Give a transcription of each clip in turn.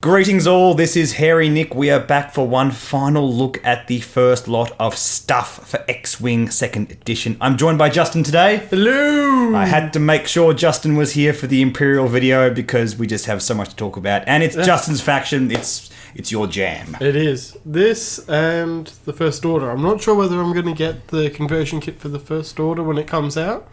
Greetings all, this is Hairy Nick. We are back for one final look at the first lot of stuff for X-Wing 2nd Edition. I'm joined by Justin today. Hello! I had to make sure Justin was here for the Imperial video because we just have so much to talk about. And it's Justin's faction, it's your jam. It is. This and the First Order. I'm not sure whether I'm going to get the conversion kit for the First Order when it comes out.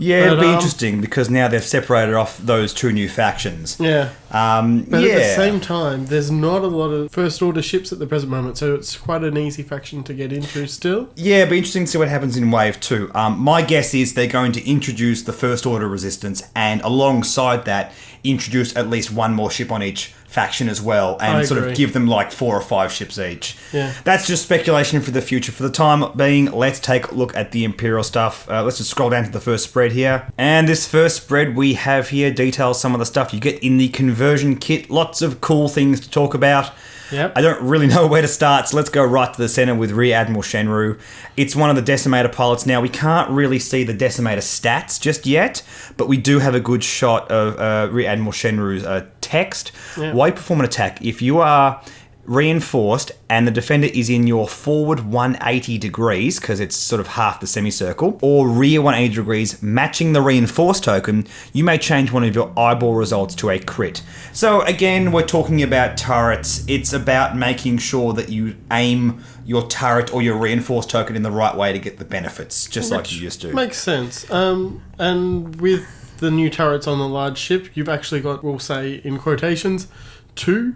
Yeah, it'll be interesting because now they've separated off those two new factions. Yeah. But at the same time, there's not a lot of First Order ships at the present moment, so it's quite an easy faction to get into still. Yeah, it'll be interesting to see what happens in Wave 2. My guess is they're going to introduce the First Order Resistance and alongside that, introduce at least one more ship on each faction as well and sort of give them like 4 or 5 ships each. Yeah. That's just speculation for the future. For the time being, let's take a look at the Imperial stuff. Let's just scroll down to the first spread here. And this first spread we have here details some of the stuff you get in the conversion kit. Lots of cool things to talk about. Yep. I don't really know where to start, so let's go right to the center with Rear Admiral Shenru. It's one of the Decimator pilots. Now, we can't really see the Decimator stats just yet, but we do have a good shot of Rear Admiral Shenru's text. Yep. While you perform an attack, if you are reinforced and the defender is in your forward 180 degrees, because it's sort of half the semicircle, or rear 180 degrees, matching the reinforced token, you may change one of your eyeball results to a crit. So again, we're talking about turrets. It's about making sure that you aim your turret or your reinforced token in the right way to get the benefits, just like you used to. Makes sense. And with the new turrets on the large ship, you've actually got, we'll say in quotations, 2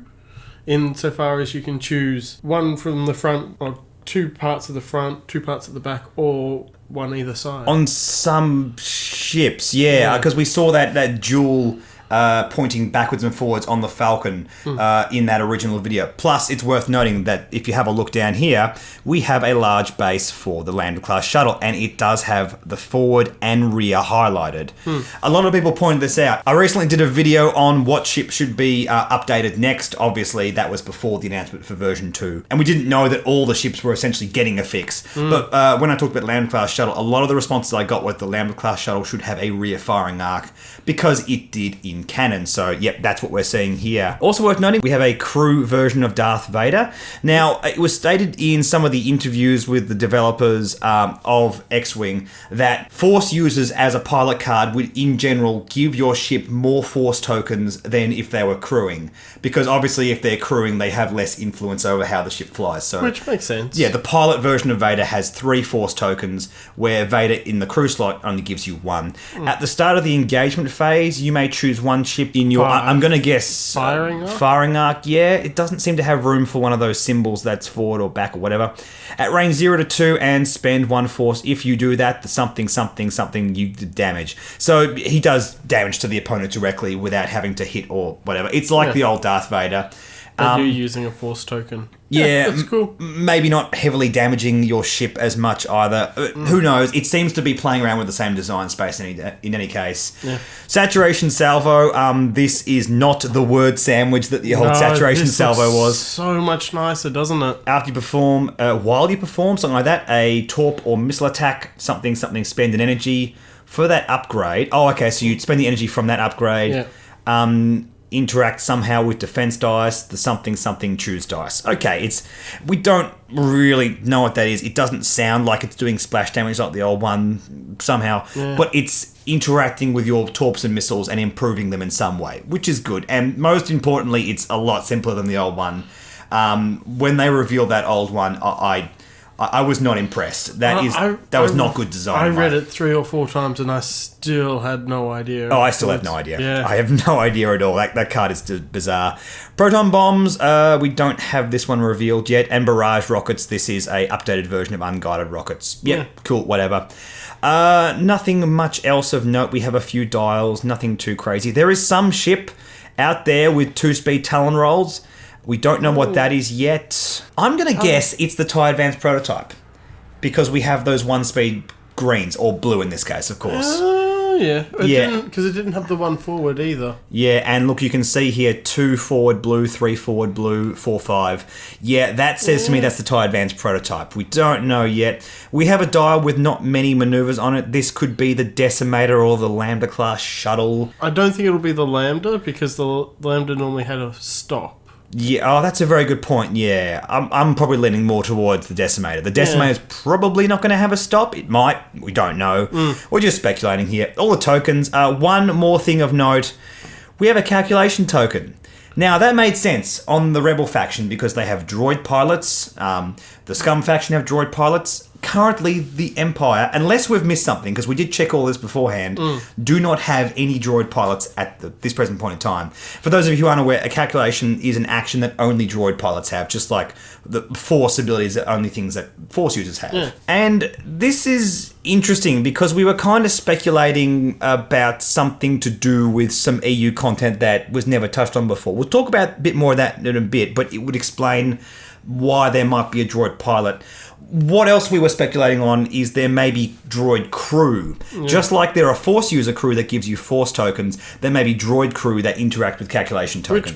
insofar as you can choose one from the front, or 2 parts of the front, 2 parts at the back, or one either side. On some ships, yeah, because we saw that dual pointing backwards and forwards on the Falcon in that original video. Plus, it's worth noting that if you have a look down here, we have a large base for the Lambda-class shuttle, and it does have the forward and rear highlighted. A lot of people pointed this out. I recently did a video on what ship should be updated next. Obviously, that was before the announcement for version 2, and we didn't know that all the ships were essentially getting a fix. But when I talked about Lambda-class shuttle, a lot of the responses I got was the Lambda-class shuttle should have a rear firing arc because it did in canon. So, yep, that's what we're seeing here. Also worth noting, we have a crew version of Darth Vader. Now, it was stated in some of the interviews with the developers of X-Wing that Force users as a pilot card would, in general, give your ship more Force tokens than if they were crewing. Because obviously, if they're crewing, they have less influence over how the ship flies. So, which makes sense. Yeah, the pilot version of Vader has 3 Force tokens, where Vader in the crew slot only gives you 1. At the start of the engagement phase, you may choose one ship in your, I'm going to guess, firing arc. Yeah, it doesn't seem to have room for one of those symbols that's forward or back or whatever. At range 0 to 2 and spend 1 force. If you do that, the something, you damage. So he does damage to the opponent directly without having to hit or whatever. It's like the old Darth Vader. But you're using a Force token. Yeah, that's cool. Maybe not heavily damaging your ship as much either. Who knows? It seems to be playing around with the same design space in any case. Yeah. Saturation salvo. This is not the word sandwich that the old saturation salvo was. So much nicer, doesn't it? After you perform, while you perform, something like that, a torp or missile attack, something, spend an energy for that upgrade. Oh, okay, so you'd spend the energy from that upgrade. Yeah. Interact somehow with defense dice, the something choose dice. Okay, we don't really know what that is. It doesn't sound like it's doing splash damage like the old one somehow, but it's interacting with your torps and missiles and improving them in some way, which is good. And most importantly, it's a lot simpler than the old one. When they revealed that old one, I was not impressed. That was not good design. I read it 3 or 4 times and I still had no idea. Oh, I still have no idea. Yeah. I have no idea at all. That card is bizarre. Proton bombs, we don't have this one revealed yet. And barrage rockets, this is a updated version of unguided rockets. Yep, cool, whatever. Nothing much else of note. We have a few dials, nothing too crazy. There is some ship out there with 2-speed Talon rolls. We don't know what that is yet. I'm going to guess it's the TIE Advanced prototype because we have those 1-speed greens, or blue in this case, of course. Yeah, because it didn't have the one forward either. Yeah, and look, you can see here 2 forward blue, 3 forward blue, 4 5. Yeah, that says to me that's the TIE Advanced prototype. We don't know yet. We have a dial with not many maneuvers on it. This could be the Decimator or the Lambda class shuttle. I don't think it'll be the Lambda because the Lambda normally had a stop. Yeah, that's a very good point. Yeah, I'm probably leaning more towards the Decimator. The Decimator's probably not going to have a stop. It might. We don't know. We're just speculating here. All the tokens. One more thing of note. We have a calculation token. Now, that made sense on the Rebel faction because they have droid pilots. The Scum faction have droid pilots. Currently, the Empire, unless we've missed something, because we did check all this beforehand, do not have any droid pilots at this present point in time. For those of you who aren't aware, a calculation is an action that only droid pilots have, just like the Force abilities are only things that Force users have. Yeah. And this is interesting because we were kind of speculating about something to do with some EU content that was never touched on before. We'll talk about a bit more of that in a bit, but it would explain why there might be a droid pilot. What else we were speculating on is there may be droid crew. Yeah. Just like there are Force user crew that gives you Force tokens, there may be droid crew that interact with calculation tokens.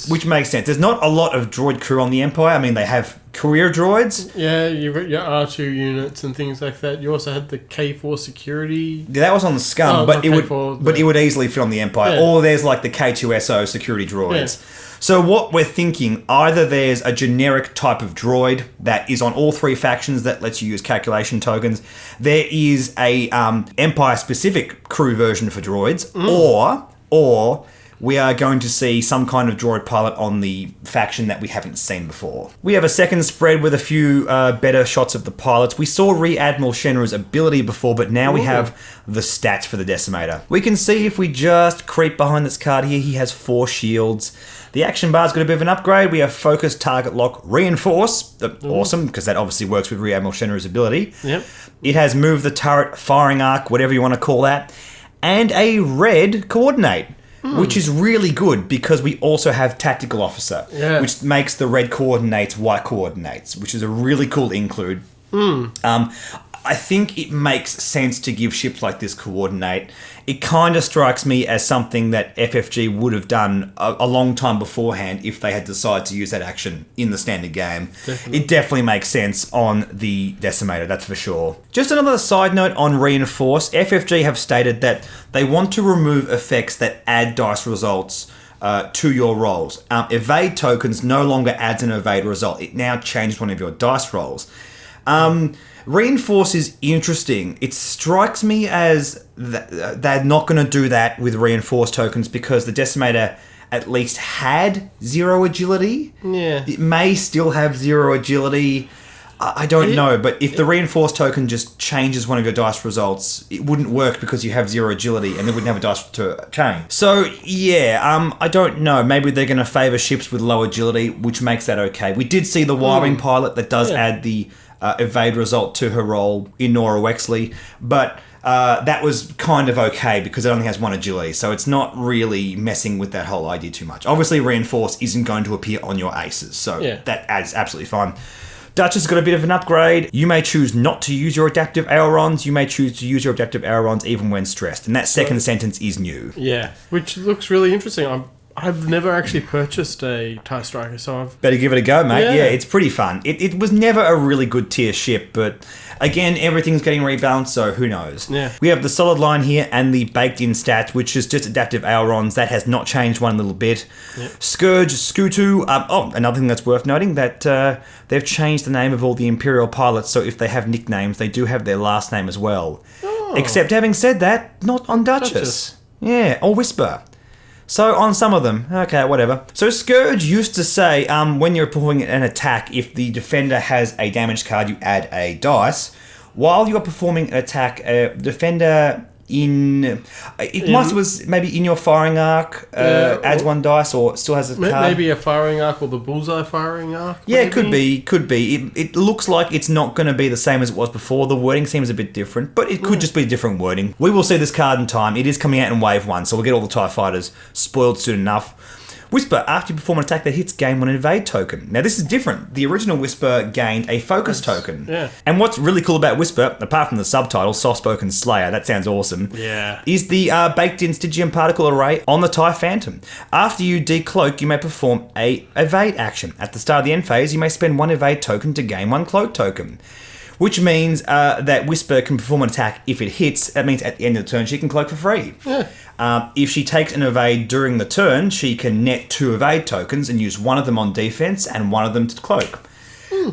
Which makes sense. There's not a lot of droid crew on the Empire. I mean, they have career droids. Yeah, you've got your R2 units and things like that. You also had the K4 security. Yeah, that was on the Scum, but it would easily fit on the Empire. Yeah. Or there's like the K2SO security droids. Yeah. So what we're thinking, either there's a generic type of droid that is on all 3 factions that lets you use calculation tokens. There is a Empire-specific crew version for droids, or we are going to see some kind of droid pilot on the faction that we haven't seen before. We have a second spread with a few better shots of the pilots. We saw Rear Admiral Shenru's ability before, but now we have the stats for the Decimator. We can see if we just creep behind this card here, he has 4 shields. The action bar's got a bit of an upgrade. We have Focus, Target Lock, Reinforce. Awesome, because that obviously works with Rear Admiral Shenru's ability. Yep. It has Move the Turret, Firing Arc, whatever you want to call that. And a red Coordinate, which is really good because we also have Tactical Officer, which makes the red coordinates white coordinates, which is a really cool include. I think it makes sense to give ships like this Coordinate. It kind of strikes me as something that FFG would have done a long time beforehand if they had decided to use that action in the standard game. Definitely. It definitely makes sense on the Decimator, that's for sure. Just another side note on Reinforce. FFG have stated that they want to remove effects that add dice results to your rolls. Evade tokens no longer adds an evade result. It now changes one of your dice rolls. Reinforce is interesting. It strikes me as they're not going to do that with Reinforce tokens because the Decimator at least had 0 agility. Yeah. It may still have 0 agility. I don't know, but if the Reinforce token just changes one of your dice results, it wouldn't work because you have 0 agility and they wouldn't have a dice to change. So, yeah, I don't know. Maybe they're going to favour ships with low agility, which makes that okay. We did see the Y-Wing pilot that does add the evade result to her role in Nora Wexley, but that was kind of okay because it only has 1 agility, so it's not really messing with that whole idea too much. Obviously, Reinforce isn't going to appear on your aces, so that adds absolutely fine. Duchess got a bit of an upgrade. You may choose not to use your adaptive ailerons. You may choose to use your adaptive ailerons even when stressed, and that second sentence is new. Yeah, which looks really interesting. I've never actually purchased a TIE Striker, so I've... Better give it a go, mate. Yeah, it's pretty fun. It was never a really good tier ship, but again, everything's getting rebalanced, so who knows. Yeah. We have the solid line here and the baked-in stats, which is just adaptive ailerons. That has not changed one little bit. Yep. Scourge, Scutu... another thing that's worth noting, that they've changed the name of all the Imperial pilots, so if they have nicknames, they do have their last name as well. Oh. Except, having said that, not on Duchess. Yeah, or Whisper. So, on some of them, okay, whatever. So, Scourge used to say, when you're performing an attack, if the defender has a damage card, you add a dice. While you're performing an attack, defender was maybe in your firing arc, adds 1 dice, or still has a card. Maybe a firing arc or the bullseye firing arc. Yeah, could be. It looks like it's not going to be the same as it was before. The wording seems a bit different, but it could just be different wording. We will see this card in time. It is coming out in Wave 1, so we'll get all the TIE Fighters spoiled soon enough. Whisper, after you perform an attack that hits, gain 1 evade token. Now this is different. The original Whisper gained a focus token. Yeah. And what's really cool about Whisper, apart from the subtitle, Soft-Spoken Slayer, that sounds awesome, is the baked-in Stygian particle array on the TIE Phantom. After you decloak, you may perform a evade action. At the start of the end phase, you may spend 1 evade token to gain 1 cloak token. Which means that Whisper can perform an attack if it hits. That means at the end of the turn, she can cloak for free. Yeah. If she takes an evade during the turn, she can net 2 evade tokens and use 1 of them on defense and 1 of them to cloak.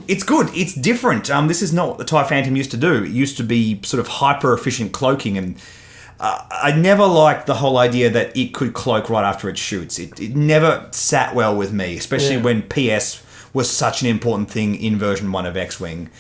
It's good. It's different. This is not what the TIE Phantom used to do. It used to be sort of hyper-efficient cloaking, and I never liked the whole idea that it could cloak right after it shoots. It never sat well with me, especially when PS was such an important thing in version 1 of X-Wing.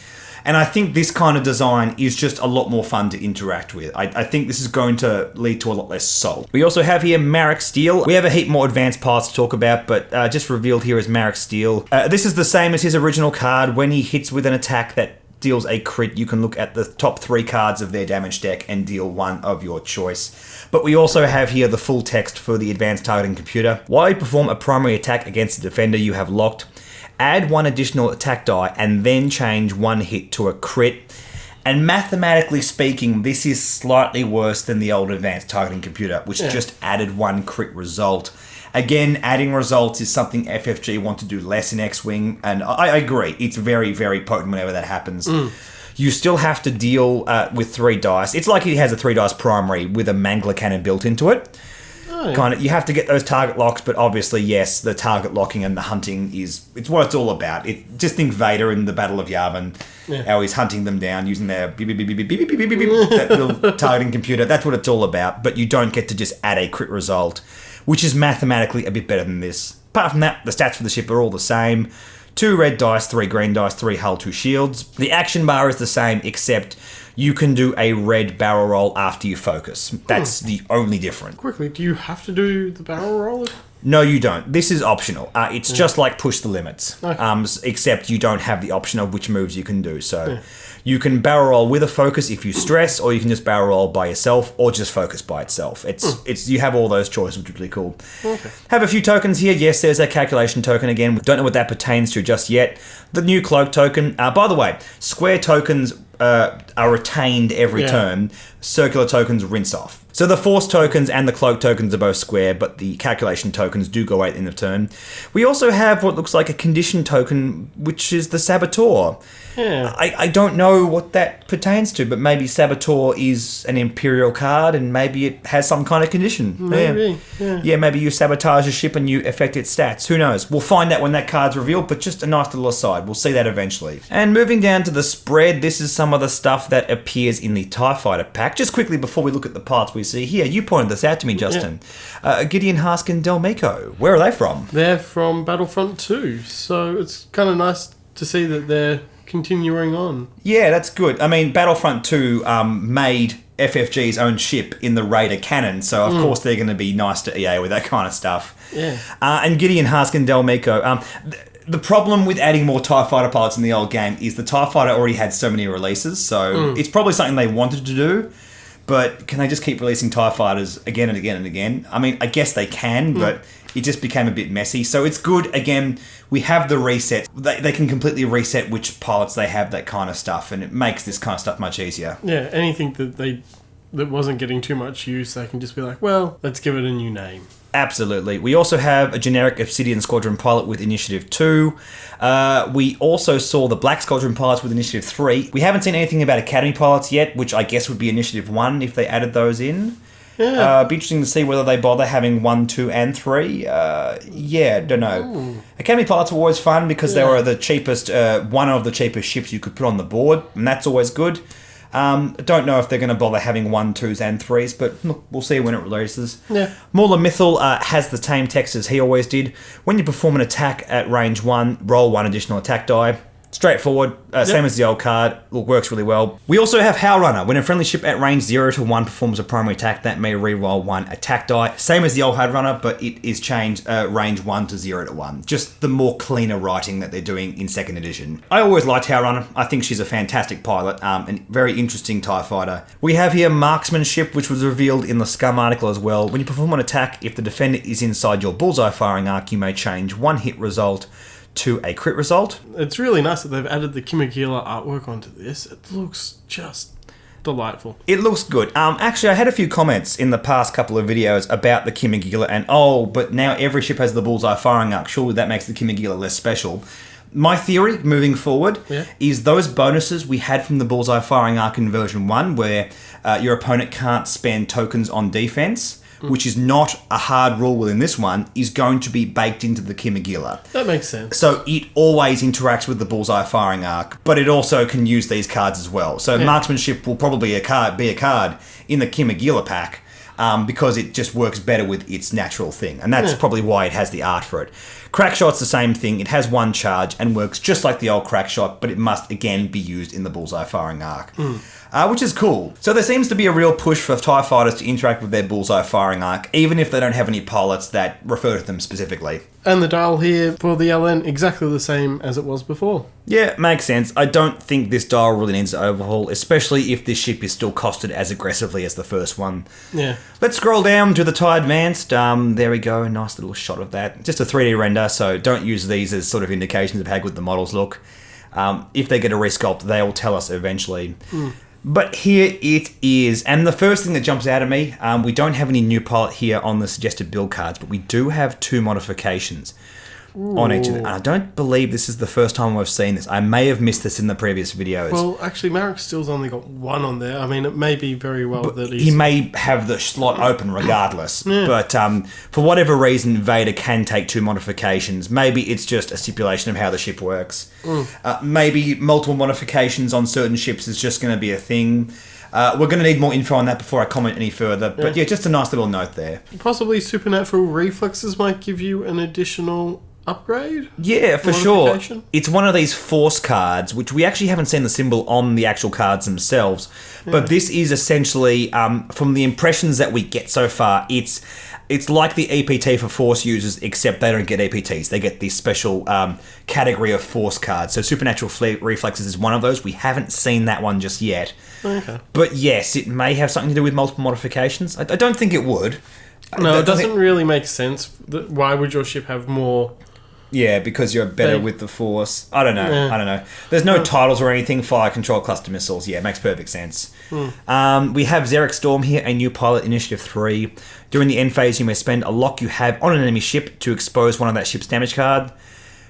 And I think this kind of design is just a lot more fun to interact with. I think this is going to lead to a lot less salt. We also have here Marek Steel. We have a heap more advanced parts to talk about, but just revealed here as Marek Steel. This is the same as his original card. When he hits with an attack that deals a crit, you can look at the top 3 cards of their damage deck and deal 1 of your choice. But we also have here the full text for the advanced targeting computer. While you perform a primary attack against a defender you have locked, add 1 additional attack die and then change 1 hit to a crit. And mathematically speaking, this is slightly worse than the old advanced targeting computer, which just added 1 crit result. Again, adding results is something FFG want to do less in X-Wing, and I agree. It's very, very potent whenever that happens. You still have to deal with 3 dice. It's like he has a 3 dice primary with a mangler cannon built into it. Kind of, you have to get those target locks, but obviously, yes, the target locking and the hunting it's what it's all about. Just think Vader in the Battle of Yavin, how he's hunting them down using their beep, beep, beep, beep, beep, beep, beep, beep, beep, that little targeting computer. That's what it's all about, but you don't get to just add a crit result, which is mathematically a bit better than this. Apart from that, the stats for the ship are all the same. 2 red dice, 3 green dice, 3 hull, 2 shields. The action bar is the same, except you can do a red barrel roll after you focus. That's the only difference. Quickly, do you have to do the barrel roll? No, you don't. This is optional. It's just like push the limits, except you don't have the option of which moves you can do. So you can barrel roll with a focus if you stress, or you can just barrel roll by yourself, or just focus by itself. It's you have all those choices, which is really cool. Have a few tokens here. Yes, there's a calculation token again. We don't know what that pertains to just yet. The new cloak token. By the way, square tokens are retained every turn. Circular tokens rinse off. So the force tokens and the cloak tokens are both square, but the calculation tokens do go out in the turn. We also have what looks like a condition token, which is the Saboteur. I don't know what that pertains to, but maybe Saboteur is an Imperial card and maybe it has some kind of condition. Maybe. Yeah, maybe you sabotage a ship and you affect its stats. Who knows? We'll find out when that card's revealed, but just a nice little aside. We'll see that eventually. And moving down to the spread, this is some of the stuff that appears in the TIE Fighter pack. Just quickly before we look at the parts we see here, you pointed this out to me, Justin. Gideon, Harskin, Del Meeko. Where are they from? They're from Battlefront 2, so it's kind of nice to see that they're continuing on. Yeah, that's good. I mean, Battlefront 2 made FFG's own ship in the Raider canon, so of course they're going to be nice to EA with that kind of stuff. And Gideon, Harskin, Del Meeko. The problem with adding more TIE Fighter pilots in the old game is the TIE Fighter already had so many releases, so it's probably something they wanted to do, but can they just keep releasing TIE Fighters again and again and again? I mean, I guess they can, but it just became a bit messy. So it's good, again, we have the reset. They can completely reset which pilots they have, that kind of stuff, and it makes this kind of stuff much easier. Yeah, anything that wasn't getting too much use, they can just be like, well, let's give it a new name. Absolutely. We also have a generic Obsidian Squadron pilot with Initiative 2. We also saw the Black Squadron pilots with Initiative 3. We haven't seen anything about Academy pilots yet, which I guess would be Initiative 1 if they added those in. It'd be interesting to see whether they bother having 1, 2, and 3. Don't know. Academy pilots were always fun because they were the cheapest, one of the cheapest ships you could put on the board, and that's always good. Don't know if they're going to bother having 1, 2s, and 3s, but look, we'll see when it releases. Mauler Mythil has the same text as he always did. When you perform an attack at range 1, roll 1 additional attack die. Straightforward, same as the old card. Look, works really well. We also have Howl Runner. When a friendly ship at range 0 to 1 performs a primary attack, that may reroll 1 attack die. Same as the old Howl Runner, but it is changed range 1 to 0 to 1. Just the more cleaner writing that they're doing in 2nd edition. I always liked Howl Runner. I think she's a fantastic pilot and very interesting TIE fighter. We have here Marksmanship, which was revealed in the Scum article as well. When you perform an attack, if the defender is inside your bullseye firing arc, you may change 1 hit result to a crit result. It's really nice that they've added the Kimagila artwork onto this. It looks just delightful. It looks good. Actually, I had a few comments in the past couple of videos about the Kimagila and, but now every ship has the bullseye firing arc. Surely that makes the Kimagila less special. My theory, moving forward, is those bonuses we had from the bullseye firing arc in version 1, where your opponent can't spend tokens on defense, which is not a hard rule within this one, is going to be baked into the Kimagila. That makes sense. So it always interacts with the bullseye firing arc, but it also can use these cards as well. So Marksmanship will probably be a card in the Kimagila pack, because it just works better with its natural thing. And that's probably why it has the art for it. Crackshot's the same thing. It has 1 charge and works just like the old Crackshot, but it must, again, be used in the bullseye firing arc. Which is cool. So there seems to be a real push for TIE fighters to interact with their bullseye firing arc, even if they don't have any pilots that refer to them specifically. And the dial here for the LN, exactly the same as it was before. Yeah, makes sense. I don't think this dial really needs an overhaul, especially if this ship is still costed as aggressively as the first one. Yeah. Let's scroll down to the TIE Advanced. There we go, nice little shot of that. Just a 3D render, so don't use these as sort of indications of how good the models look. If they get a resculpt, they will tell us eventually. But here it is, and the first thing that jumps out at me, we don't have any new pilot here on the suggested build cards, but we do have 2 modifications on each of them. And I don't believe this is the first time we've seen this. I may have missed this in the previous videos. Well, actually, Marek Still's only got 1 on there. I mean, it may be very well but that he may have the slot open regardless. But for whatever reason, Vader can take 2 modifications. Maybe it's just a stipulation of how the ship works. Maybe multiple modifications on certain ships is just going to be a thing. We're going to need more info on that before I comment any further. But yeah, just a nice little note there. Possibly supernatural reflexes might give you an additional upgrade? Yeah, for sure. It's one of these force cards, which we actually haven't seen the symbol on the actual cards themselves. But this is essentially, from the impressions that we get so far, it's like the EPT for force users, except they don't get EPTs. They get this special category of force cards. So supernatural reflexes is one of those. We haven't seen that one just yet. Okay. But yes, it may have something to do with multiple modifications. I don't think it would. No, it doesn't really make sense. Why would your ship have more? Yeah, because you're better with the Force. I don't know. There's no titles or anything. Fire control cluster missiles. Yeah, it makes perfect sense. We have Xeric Storm here, a new pilot, Initiative 3. During the end phase, you may spend a lock you have on an enemy ship to expose one of that ship's damage card.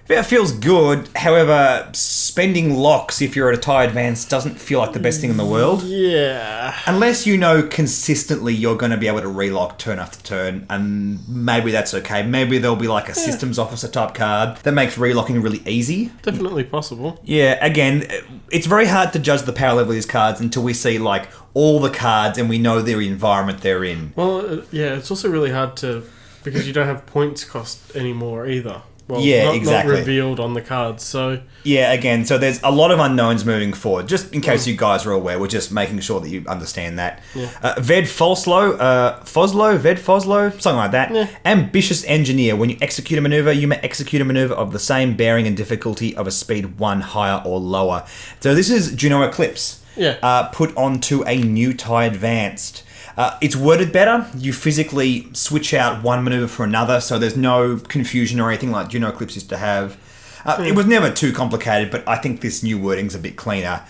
It feels good. However, spending locks if you're at a TIE Advance doesn't feel like the best thing in the world. Yeah. Unless you know consistently you're going to be able to relock turn after turn, and maybe that's okay. Maybe there'll be like a systems officer type card that makes relocking really easy. Definitely possible. Yeah, again, it's very hard to judge the power level of these cards until we see like all the cards and we know their environment they're in. Well, yeah, it's also really hard to, because you don't have points cost anymore either. Well, exactly. Not revealed on the cards, so... Yeah, again, so there's a lot of unknowns moving forward. Just in case you guys are aware, we're just making sure that you understand that. Yeah. Foslo, something like that. Yeah. Ambitious Engineer. When you execute a maneuver, you may execute a maneuver of the same bearing and difficulty of a speed 1 higher or lower. So this is Juno Eclipse. Yeah. Put onto a new TIE Advanced. It's worded better. You physically switch out one maneuver for another, so there's no confusion or anything like Juno Eclipse used to have. It was never too complicated, but I think this new wording's a bit cleaner.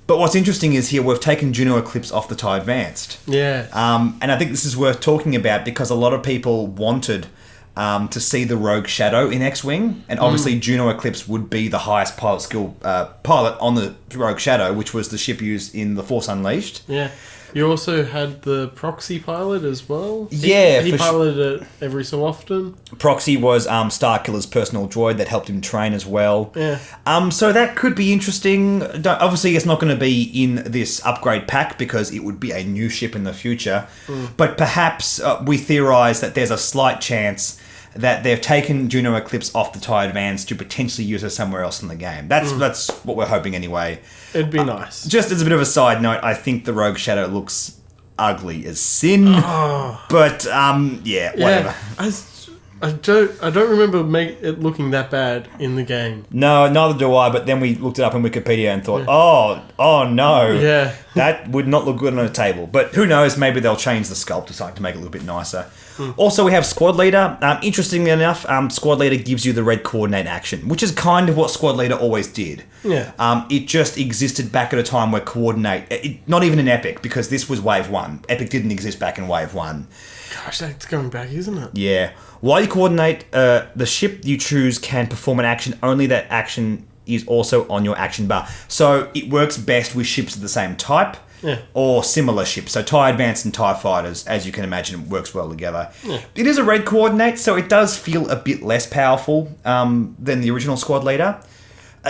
But what's interesting is here we've taken Juno Eclipse off the TIE Advanced. Yeah. And I think this is worth talking about because a lot of people wanted to see the Rogue Shadow in X-Wing, and obviously Juno Eclipse would be the highest pilot skill pilot on the Rogue Shadow, which was the ship used in The Force Unleashed. Yeah. You also had the Proxy pilot as well. Yeah, he piloted it every so often. Proxy was Starkiller's personal droid that helped him train as well. Yeah. So that could be interesting. Obviously, it's not going to be in this upgrade pack because it would be a new ship in the future. But perhaps we theorise that there's a slight chance that they've taken Juno Eclipse off the TIE Advance to potentially use her somewhere else in the game. That's what we're hoping anyway. It'd be nice. Just as a bit of a side note, I think the Rogue Shadow looks ugly as sin. But, yeah, whatever. I don't remember it looking that bad in the game. No, neither do I, but then we looked it up on Wikipedia and thought, oh no. Yeah. That would not look good on a table. But who knows, maybe they'll change the sculpt or something to make it a little bit nicer. Also, we have Squad Leader. Interestingly enough, Squad Leader gives you the red coordinate action, which is kind of what Squad Leader always did. Yeah. It just existed back at a time where coordinate... not even in Epic, because this was Wave 1. Epic didn't exist back in Wave 1. Gosh, that's going back, isn't it? Yeah. While you coordinate, the ship you choose can perform an action, only that action is also on your action bar. So it works best with ships of the same type or similar ships. So TIE Advance and TIE Fighters, as you can imagine, works well together. Yeah. It is a red coordinate, so it does feel a bit less powerful than the original Squad Leader.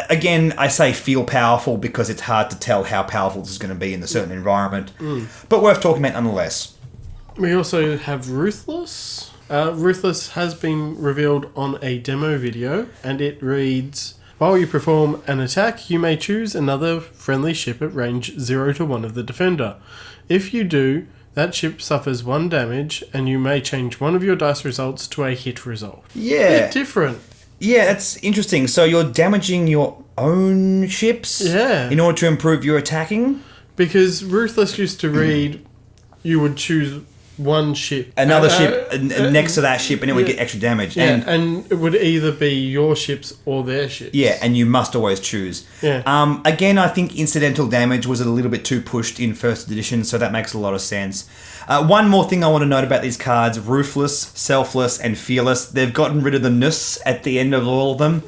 Again, I say feel powerful because it's hard to tell how powerful this is going to be in a certain environment. But worth talking about nonetheless. We also have Ruthless. Ruthless has been revealed on a demo video, and it reads, while you perform an attack, you may choose another friendly ship at range 0 to 1 of the defender. If you do, that ship suffers 1 damage, and you may change one of your dice results to a hit result. Yeah. Bit different. Yeah, that's interesting. So you're damaging your own ships in order to improve your attacking? Because Ruthless used to read, you would choose one ship. Another ship next to that ship, and it would get extra damage. Yeah, and it would either be your ships or their ships. Yeah, and you must always choose. Yeah. Again, I think incidental damage was a little bit too pushed in first edition, so that makes a lot of sense. One more thing I want to note about these cards, Ruthless, Selfless, and Fearless. They've gotten rid of the ness at the end of all of them.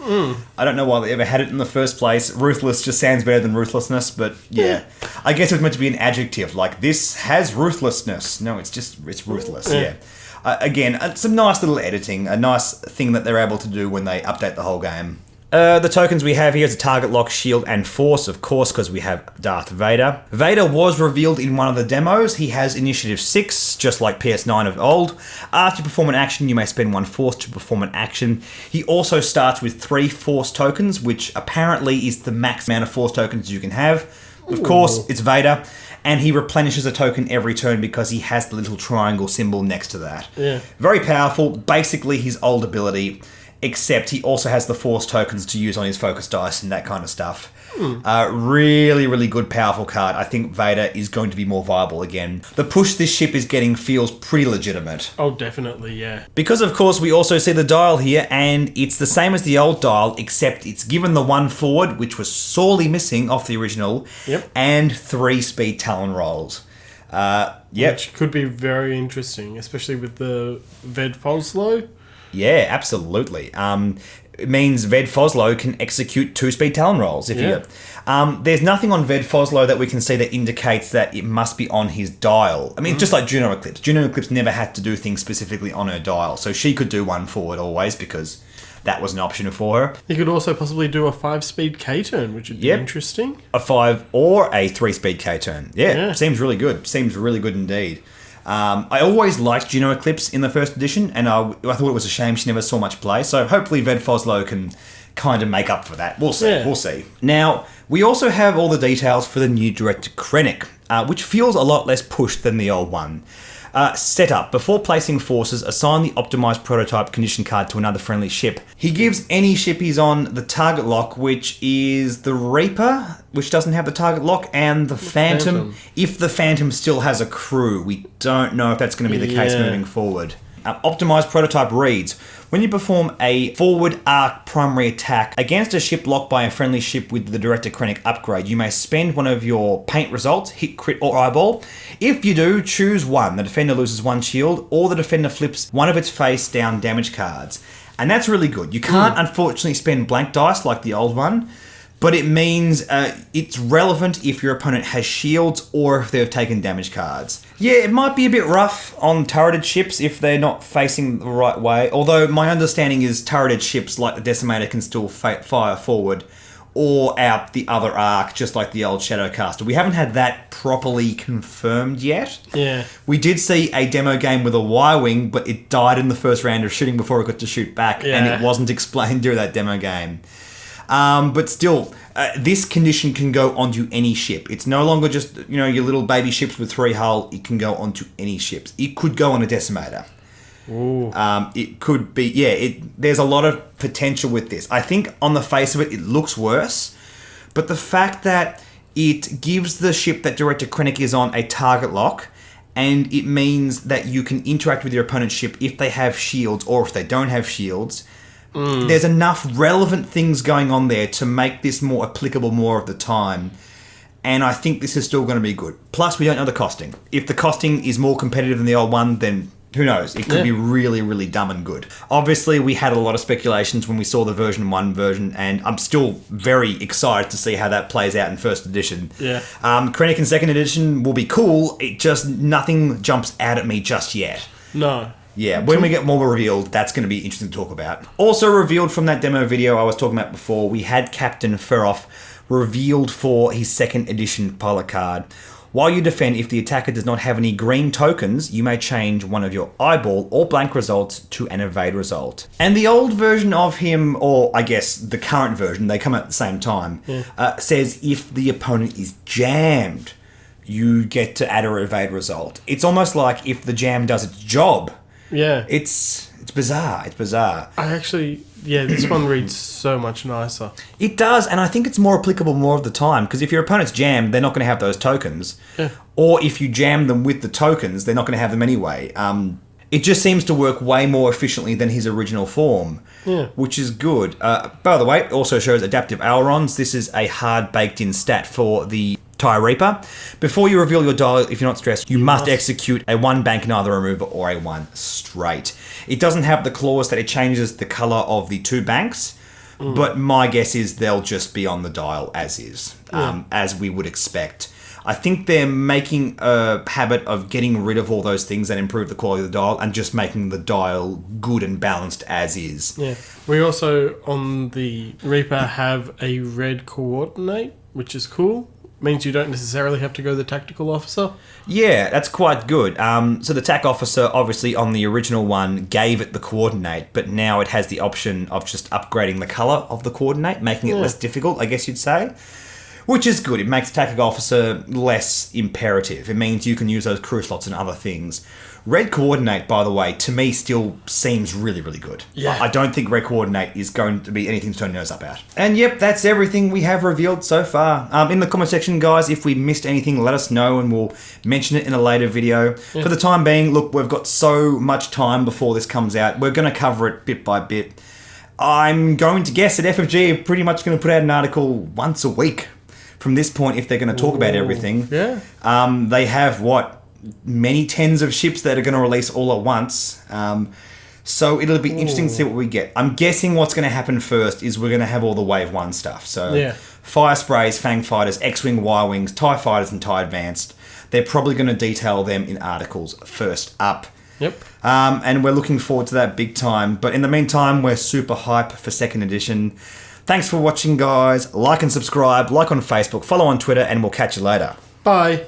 I don't know why they ever had it in the first place. Ruthless just sounds better than ruthlessness, but yeah. I guess it was meant to be an adjective, like, this has ruthlessness. No, it's ruthless, yeah. Again, some nice little editing, a nice thing that they're able to do when they update the whole game. The tokens we have here is a target lock, shield, and force, of course, because we have Darth Vader. Vader was revealed in one of the demos. He has initiative 6, just like PS9 of old. After you perform an action, you may spend 1 force to perform an action. He also starts with 3 force tokens, which apparently is the max amount of force tokens you can have. Of course, it's Vader. And he replenishes a token every turn because he has the little triangle symbol next to that. Yeah. Very powerful. Basically his old ability, except he also has the force tokens to use on his focus dice and that kind of stuff. Really, really good, powerful card. I think Vader is going to be more viable again. The push this ship is getting feels pretty legitimate. Oh, definitely, yeah. Because, of course, we also see the dial here, and it's the same as the old dial, except it's given the 1 forward, which was sorely missing off the original, and 3 speed Talon rolls. Which could be very interesting, especially with the Ved Foslo. Yeah, absolutely. It means Ved Foslo can execute 2-speed Talon rolls. There's nothing on Ved Foslo that we can see that indicates that it must be on his dial. I mean, just like Juno Eclipse. Juno Eclipse never had to do things specifically on her dial, so she could do 1 forward always because that was an option for her. You could also possibly do a 5-speed K-turn, which would be interesting. A 5 or a 3-speed K-turn. Yeah, seems really good. Seems really good indeed. I always liked Juno Eclipse in the first edition, and I thought it was a shame she never saw much play, so hopefully Ved Foslo can kind of make up for that. We'll see, we'll see. Now, we also have all the details for the new Direct Critic, which feels a lot less pushed than the old one. Setup. Before placing forces, assign the optimized prototype condition card to another friendly ship. He gives any ship he's on the target lock, which is the Reaper, which doesn't have the target lock, and the Phantom. If the Phantom still has a crew, we don't know if that's going to be the case moving forward. Optimized prototype reads, when you perform a forward arc primary attack against a ship locked by a friendly ship with the Direct Critic upgrade, you may spend one of your paint results, hit, crit, or eyeball. If you do, choose 1. The defender loses 1 shield, or the defender flips one of its face down damage cards. And that's really good. You can't, unfortunately, spend blank dice like the old one, but it means it's relevant if your opponent has shields or if they've taken damage cards. Yeah, it might be a bit rough on turreted ships if they're not facing the right way, although my understanding is turreted ships like the Decimator can still fire forward or out the other arc, just like the old Shadowcaster. We haven't had that properly confirmed yet. Yeah. We did see a demo game with a Y-Wing, but it died in the first round of shooting before it got to shoot back, and it wasn't explained during that demo game. But still, this condition can go onto any ship. It's no longer just, your little baby ships with 3 hull. It can go onto any ships. It could go on a Decimator. Ooh. It could be, there's a lot of potential with this. I think on the face of it, it looks worse, but the fact that it gives the ship that Direct Critic is on a target lock, and it means that you can interact with your opponent's ship if they have shields or if they don't have shields. There's enough relevant things going on there to make this more applicable more of the time. And I think this is still going to be good. Plus, we don't know the costing. If the costing is more competitive than the old one, then who knows? It could be really, really dumb and good. Obviously, we had a lot of speculations when we saw the version 1 version, and I'm still very excited to see how that plays out in first edition. Yeah. Krennic in second edition will be cool. It just, nothing jumps out at me just yet. No. Yeah, when we get more revealed, that's going to be interesting to talk about. Also revealed from that demo video I was talking about before, we had Captain Feroff revealed for his second edition pilot card. While you defend, if the attacker does not have any green tokens, you may change one of your eyeball or blank results to an evade result. And the old version of him, or I guess the current version, they come at the same time, says if the opponent is jammed, you get to add an evade result. It's almost like if the jam does its job. Yeah. It's bizarre. It's bizarre. This one reads so much nicer. It does, and I think it's more applicable more of the time, because if your opponent's jammed, they're not going to have those tokens. Yeah. Or if you jam them with the tokens, they're not going to have them anyway. It just seems to work way more efficiently than his original form, which is good. By the way, it also shows adaptive ailerons. This is a hard baked-in stat for the TIE Reaper. Before you reveal your dial, if you're not stressed, you must execute a 1 bank and either remover or a 1 straight. It doesn't have the clause that it changes the colour of the 2 banks, but my guess is they'll just be on the dial as is, as we would expect. I think they're making a habit of getting rid of all those things that improve the quality of the dial and just making the dial good and balanced as is. Yeah. We also, on the Reaper, have a red coordinate, which is cool. Means you don't necessarily have to go the tactical officer. Yeah, that's quite good. So the TAC officer, obviously, on the original one, gave it the coordinate, but now it has the option of just upgrading the colour of the coordinate, making it less difficult, I guess you'd say. Which is good. It makes tactical officer less imperative. It means you can use those crew slots and other things. Red coordinate, by the way, to me still seems really, really good. Yeah. I don't think red coordinate is going to be anything to turn your nose up at. And yep, that's everything we have revealed so far. In the comment section, guys, if we missed anything, let us know and we'll mention it in a later video. For the time being, look, we've got so much time before this comes out. We're going to cover it bit by bit. I'm going to guess that FFG are pretty much going to put out an article once a week from this point if they're going to talk about everything. Yeah. They have, many tens of ships that are going to release all at once. So it'll be interesting to see what we get. I'm guessing what's going to happen first is we're going to have all the Wave 1 stuff. So Fire Sprays, Fang Fighters, X-Wing, Y-Wings, TIE Fighters and TIE Advanced. They're probably going to detail them in articles first up. Yep. And we're looking forward to that big time. But in the meantime, we're super hype for second edition. Thanks for watching, guys. Like and subscribe, like on Facebook, follow on Twitter, and we'll catch you later. Bye.